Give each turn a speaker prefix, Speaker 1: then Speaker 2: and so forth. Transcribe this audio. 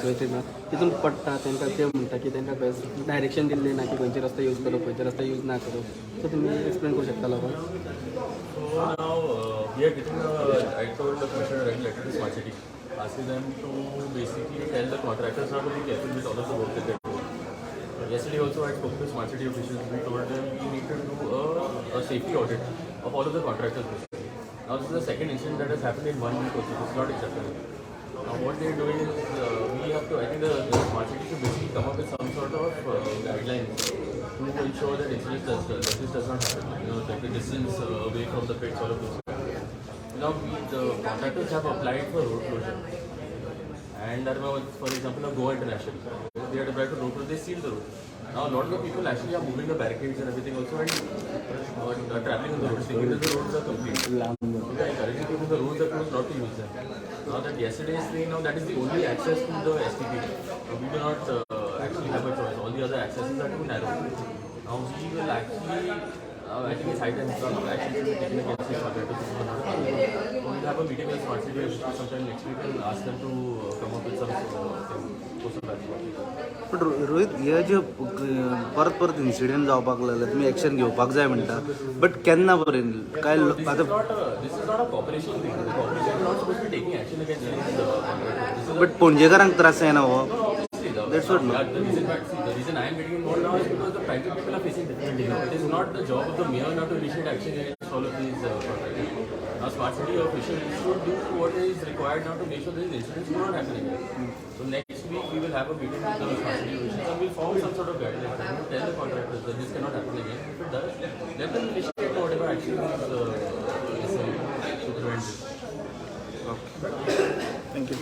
Speaker 1: सोसायटीन तितून पडटा तांकां ते म्हणटा की तांकां डायरेक्शन दिल्लें ना की खंयचे रस्ते यूज करप खंयचे रस्ते यूज ना करप सो तुमी एक्सप्लेन करूं शकता लोकांक.
Speaker 2: So now we are getting I told the commissioner letter to Smart City, asking them to basically tell the contractors not to be careful with all of the work that they're doing. Yesterday also I spoke to Smart City officials. We told them we need to do a safety audit of all of the contractors basically. Now this is the second incident that has happened in 1 week also. This is not acceptable. Now what they're doing is we have to, I think the Smart City should basically come up with some sort of guidelines to ensure that this does not happen. You know, like the distance away from the pits, all of those. Now the contractors have applied for road closure. And for example, Goa International, they had applied for road closure, they sealed the road. Now a lot of the people actually are moving the barricades and everything also and traveling on the roads, thinking that the roads are complete. Okay, encouraging people the roads are closed not to use them. Now that yesterday's thing, now that is the only access to the STP. We do not actually have a choice. All the other accesses are too narrow. Now we will actually, I think it's high time action should be taken against these contractors. We'll have a meeting with Smart City sometime next week and ask them to come up with some post of action.
Speaker 3: पण रोहित हे जे परत परत incident जावपाक लागले तुमी action घेवपाक जाय म्हणटा but केन्ना पर्यंत काय
Speaker 2: This is not a cooperation thing. The cooperation is not supposed to be taking action against these contractors.
Speaker 3: But पणजेकारांक त्रास जायना हो.
Speaker 2: That's what. The reason I am getting involved now is because the private people are facing difficulty. It is not the job of the mayor now to initiate action against all of these contractors. Now, Smart City officials should do what is required now to make sure these incidents do not happen again. So next week we will have a meeting with the Smart City officials and we'll form some sort of guidelines and tell the contractors that this cannot happen again. If it does, let them initiate whatever action is necessary to prevent this.
Speaker 3: Okay. Thank you.